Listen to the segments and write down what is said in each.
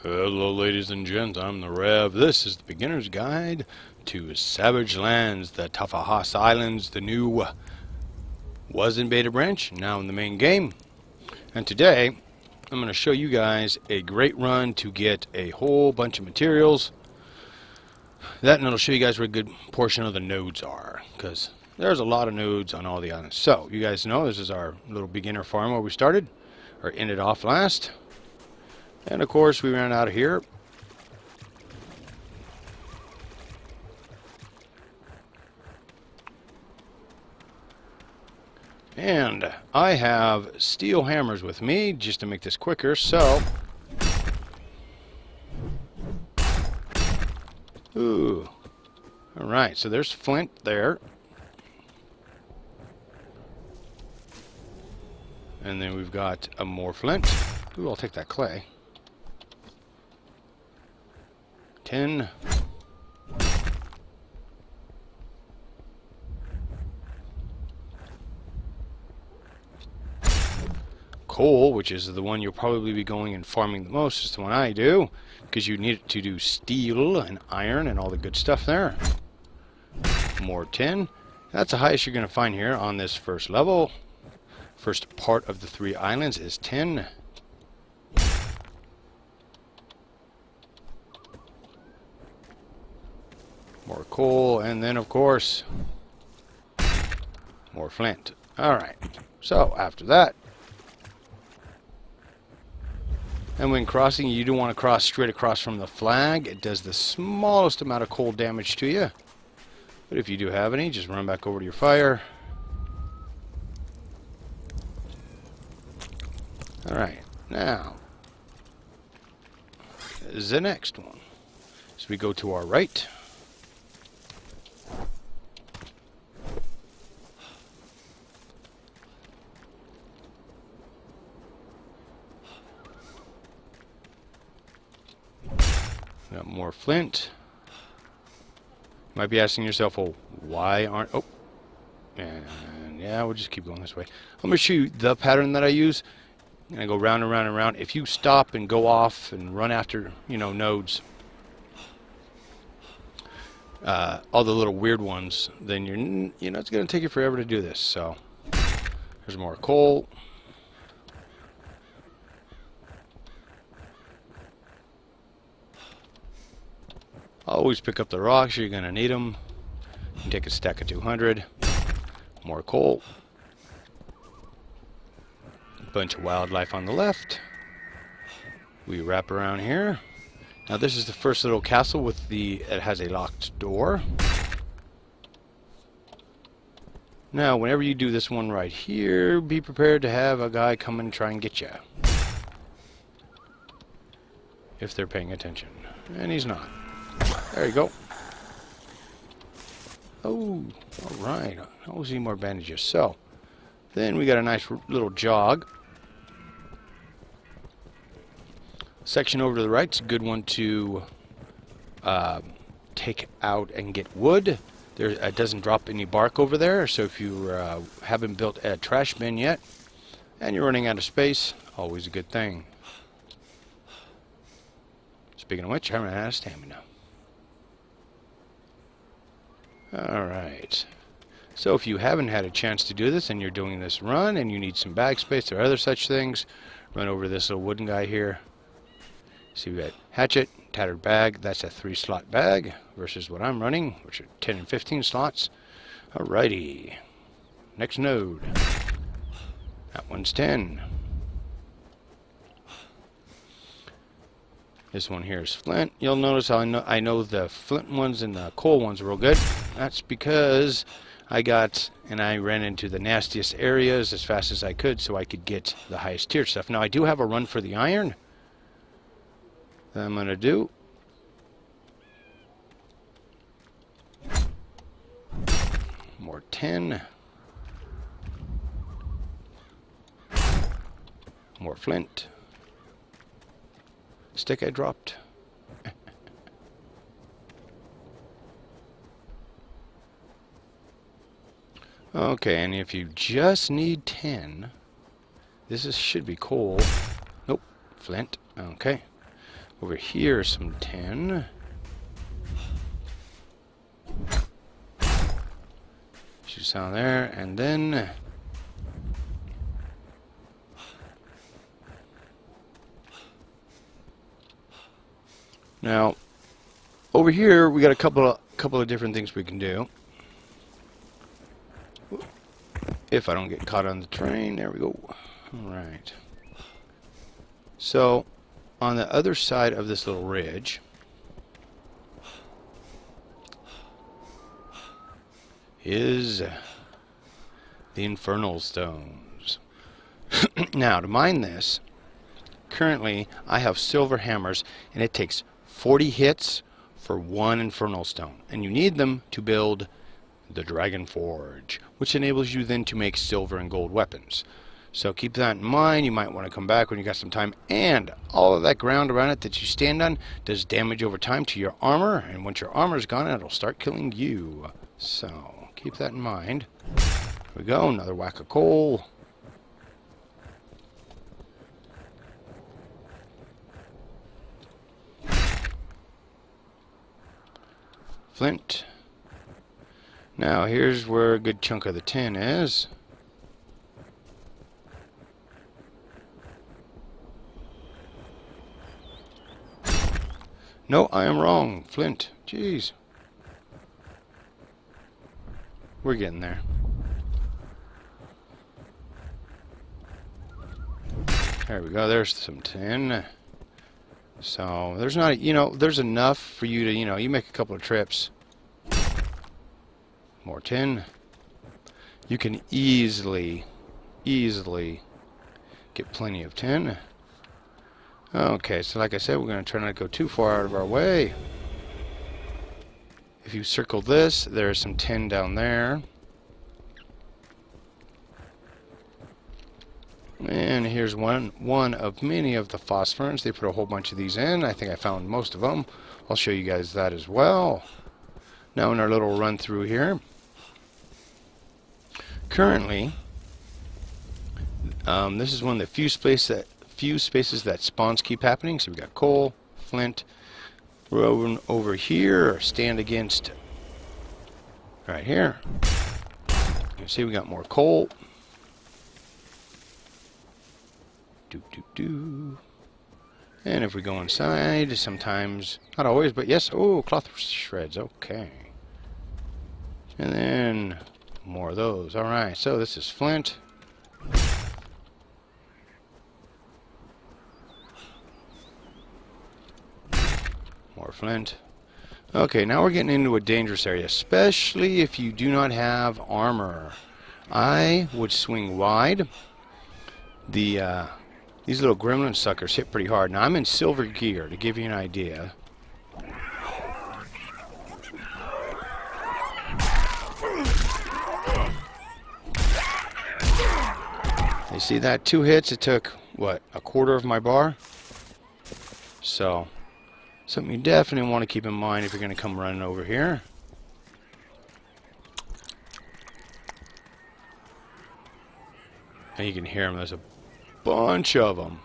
Hello ladies and gents, I'm the Rev. This is the beginner's guide to Savage Lands, the Tarvhas Islands, the new was in beta branch, now in the main game. And today I'm going to show you guys a great run to get a whole bunch of materials. That, and it'll show you guys where a good portion of the nodes are, because there's a lot of nodes on all the islands. So you guys know this is our little beginner farm where we started, or ended off last. And of course we ran out of here. And I have steel hammers with me just to make this quicker, so ooh. Alright, so there's Flint there. And then we've got a more Flint. Ooh, I'll take that clay. 10. Coal, which is the one you'll probably be going and farming the most, is the one I do, because you need it to do steel and iron and all the good stuff there. More 10. That's the highest you're going to find here on this first level. First part of the 3 islands is 10. More coal, and then of course more flint. Alright, so after that, and when crossing, you don't want to cross straight across from the flag. It does the smallest amount of cold damage to you, but if you do have any, just run back over to your fire. Alright, now is the next one. So we go to our right. Got more flint. You might be asking yourself, well, why aren't... Oh, and yeah, we'll just keep going this way. I'm going to show you the pattern that I use. I'm going to go round and round and round. If you stop and go off and run after, you know, nodes, all the little weird ones, then you know, it's going to take you forever to do this. So there's more coal. Always pick up the rocks, you're going to need them. You can take a stack of 200. More coal. A bunch of wildlife on the left. We wrap around here. Now this is the first little castle with it has a locked door. Now whenever you do this one right here, be prepared to have a guy come and try and get you. If they're paying attention. And he's not. There you go. Oh, alright. I always need more bandages. So, then we got a nice little jog. Section over to the right's a good one to take out and get wood. It doesn't drop any bark over there, so if you haven't built a trash bin yet and you're running out of space, always a good thing. Speaking of which, I'm running out of stamina. Alright, so if you haven't had a chance to do this and you're doing this run and you need some bag space or other such things, run over this little wooden guy here. See, we got hatchet, tattered bag. That's a 3-slot bag versus what I'm running, which are 10 and 15 slots. Alrighty, next node. That one's 10. This one here is flint. You'll notice how I know the flint ones and the coal ones are real good. That's because I ran into the nastiest areas as fast as I could so I could get the highest tier stuff. Now I do have a run for the iron that I'm going to do. More 10. More flint. Stick I dropped. Okay, and if you just need 10, this should be coal. Nope, flint. Okay. Over here, some tin. Shoot down there, and then now over here we got a couple of different things we can do. If I don't get caught on the train, there we go. All right. So on the other side of this little ridge is the Infernal Stones. Now, to mine this, currently I have silver hammers, and it takes 40 hits for one Infernal Stone. And you need them to build the Dragon Forge, which enables you then to make silver and gold weapons. So keep that in mind. You might want to come back when you got some time. And all of that ground around it that you stand on does damage over time to your armor. And once your armor's gone, it'll start killing you. So keep that in mind. Here we go. Another whack of coal. Flint. Now here's where a good chunk of the tin is. No, I am wrong. Flint. Jeez. We're getting there. There we go. There's some tin. So there's not, there's enough for you to, you make a couple of trips. More tin. You can easily get plenty of tin. Okay, so like I said, we're going to try not to go too far out of our way. If you circle this, there's some tin down there. And here's one of many of the Ferns. They put a whole bunch of these in. I think I found most of them. I'll show you guys that as well. Now in our little run through here. Currently, this is one of the few spaces that spawns keep happening. So we got coal, flint. We're over here, stand against right here. You can see we got more coal. And if we go inside, sometimes, not always, but yes, oh, cloth shreds, okay. And then more of those. Alright, so this is flint. More flint. Okay, now we're getting into a dangerous area, especially if you do not have armor. I would swing wide. These little gremlin suckers hit pretty hard. Now I'm in silver gear to give you an idea. You see that? 2 hits, it took, what, a quarter of my bar? So, something you definitely want to keep in mind if you're going to come running over here. And you can hear them. There's a bunch of them.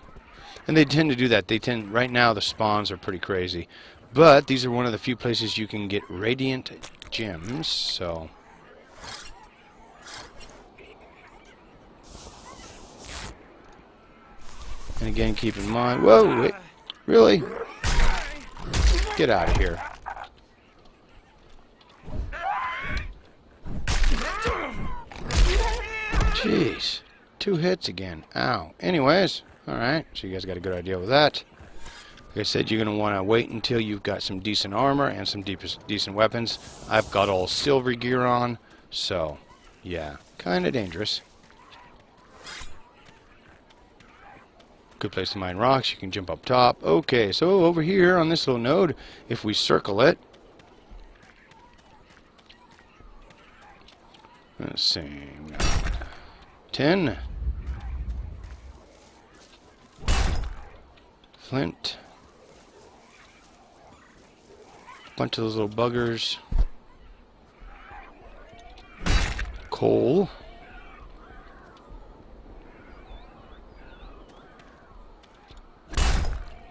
And they tend to do that. Right now the spawns are pretty crazy. But these are one of the few places you can get radiant gems, so... And again, keep in mind... Whoa, wait. Really? Get out of here. Jeez. 2 hits again. Ow. Anyways, alright. So you guys got a good idea with that. Like I said, you're going to want to wait until you've got some decent armor and some decent weapons. I've got all silver gear on. So, yeah. Kind of dangerous. Good place to mine rocks. You can jump up top. Okay, so over here on this little node, if we circle it, let's see, 10, flint, bunch of those little buggers, coal,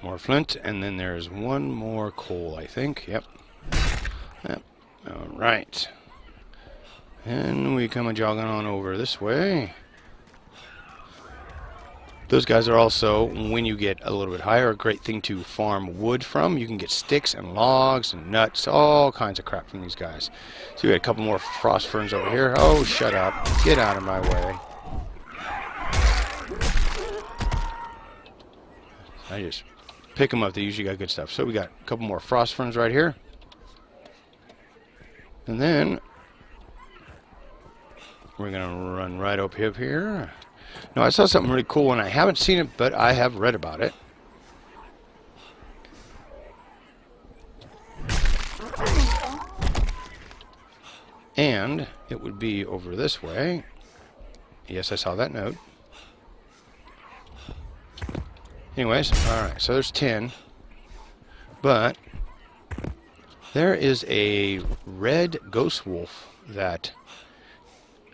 More flint, and then there's one more coal, I think. Yep. Alright. And we come jogging on over this way. Those guys are also, when you get a little bit higher, a great thing to farm wood from. You can get sticks and logs and nuts, all kinds of crap from these guys. So we got a couple more frost ferns over here. Oh, shut up. Get out of my way. I just pick them up. They usually got good stuff. So we got a couple more frost ferns right here. And then we're going to run right up here. Now, I saw something really cool, and I haven't seen it, but I have read about it. And it would be over this way. Yes, I saw that note. Anyways, alright, so there's 10. But there is a red ghost wolf that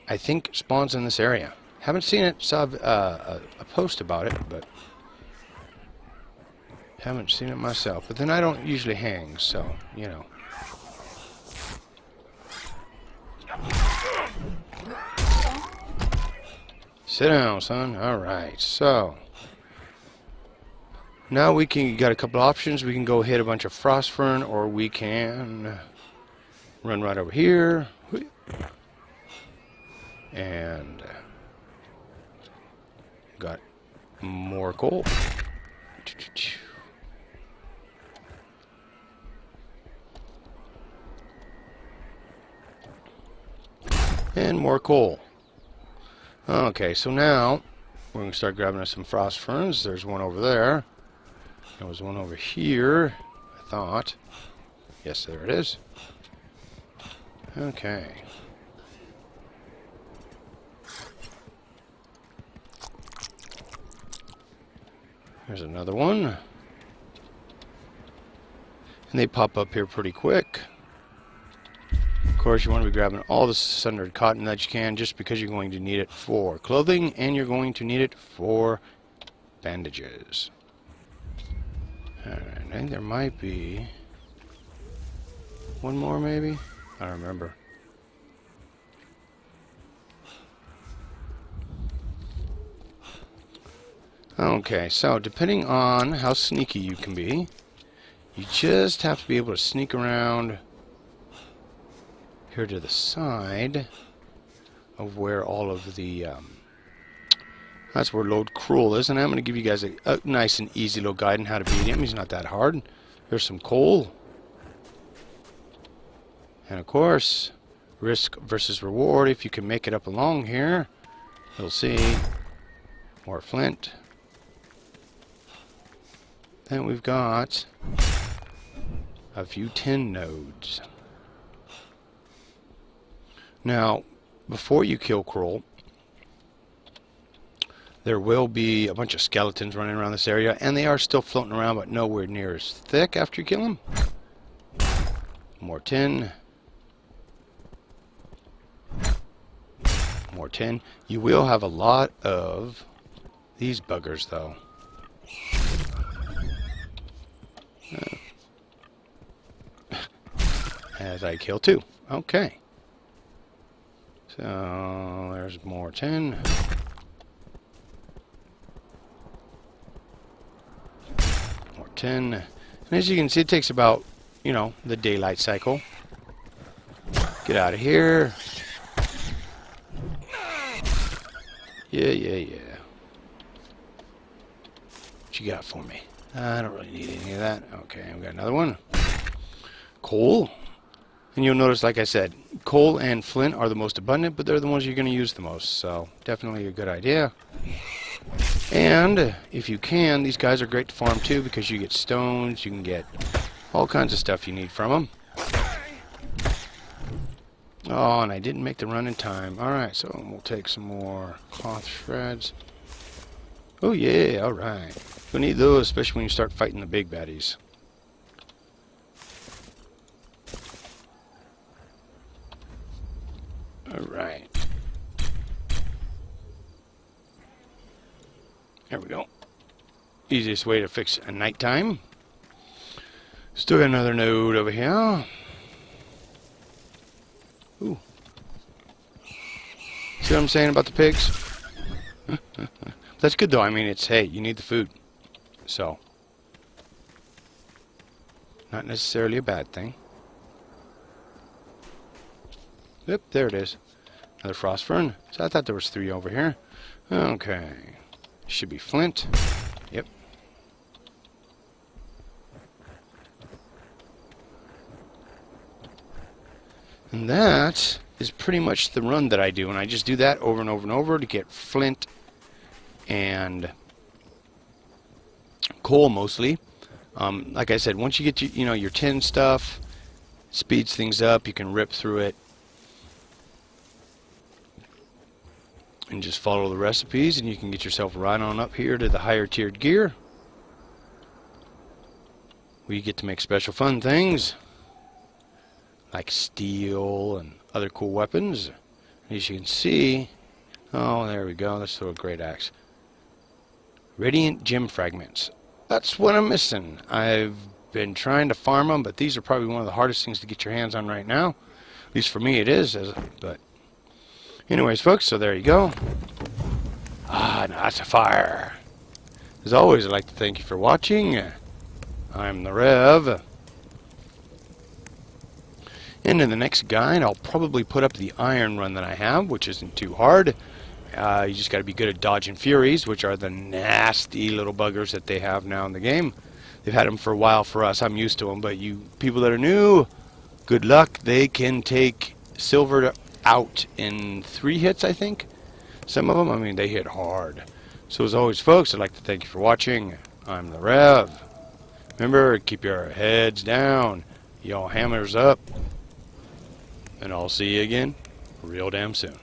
I think spawns in this area. Haven't seen it, saw a post about it, but haven't seen it myself. But then I don't usually hang, so, you know. Sit down, son. Alright, so now we got a couple options. We can go hit a bunch of frost fern, or we can run right over here. And got more coal. And more coal. Okay, so now we're going to start grabbing us some frost ferns. There's one over there. There was one over here, I thought. Yes, there it is. Okay. There's another one. And they pop up here pretty quick. Of course, you want to be grabbing all the sundered cotton that you can, just because you're going to need it for clothing, and you're going to need it for bandages. Alright, I think there might be one more, maybe? I don't remember. Okay, so depending on how sneaky you can be, you just have to be able to sneak around here to the side of where all of the that's where Lord Cruel is, and I'm going to give you guys a nice and easy little guide on how to beat him. He's not that hard. There's some coal, and of course, risk versus reward. If you can make it up along here, you'll see more flint. Then we've got a few tin nodes. Now, before you kill Cruel, there will be a bunch of skeletons running around this area, and they are still floating around, but nowhere near as thick after you kill them. More tin. More tin. You will have a lot of these buggers, though. As I kill two. Okay. So there's more tin. More tin. And as you can see, it takes about, you know, the daylight cycle. Get out of here. Yeah. What you got for me? I don't really need any of that. Okay, we got another one. Coal. And you'll notice, like I said, coal and flint are the most abundant, but they're the ones you're going to use the most. So, definitely a good idea. And, if you can, these guys are great to farm too, because you get stones, you can get all kinds of stuff you need from them. Oh, and I didn't make the run in time. Alright, so we'll take some more cloth shreds. Oh yeah, alright. You'll need those, especially when you start fighting the big baddies. Alright. There we go. Easiest way to fix a nighttime. Still got another node over here. Ooh. See what I'm saying about the pigs? That's good though. I mean, it's, hey, you need the food. So, not necessarily a bad thing. Yep, there it is. Another frost fern. So I thought there was 3 over here. Okay. Should be flint. Yep. And that is pretty much the run that I do. And I just do that over and over and over to get flint and coal mostly. Like I said, once you get your tin stuff, speeds things up. You can rip through it and just follow the recipes, and you can get yourself right on up here to the higher tiered gear, where you get to make special fun things like steel and other cool weapons. As you can see, oh, there we go. Let's throw a great axe. Radiant gem fragments. That's what I'm missing. I've been trying to farm them, but these are probably one of the hardest things to get your hands on right now. At least for me it is. But anyways, folks, so there you go. Ah, now that's a fire. As always, I'd like to thank you for watching. I'm the Rev. And in the next guide, I'll probably put up the iron run that I have, which isn't too hard. You just got to be good at dodging furies, which are the nasty little buggers that they have now in the game. They've had them for a while for us. I'm used to them, but you people that are new, good luck. They can take silver out in 3 hits, I think. Some of them, I mean, they hit hard. So as always, folks, I'd like to thank you for watching. I'm the Rev. Remember, keep your heads down, y'all hammers up, and I'll see you again real damn soon.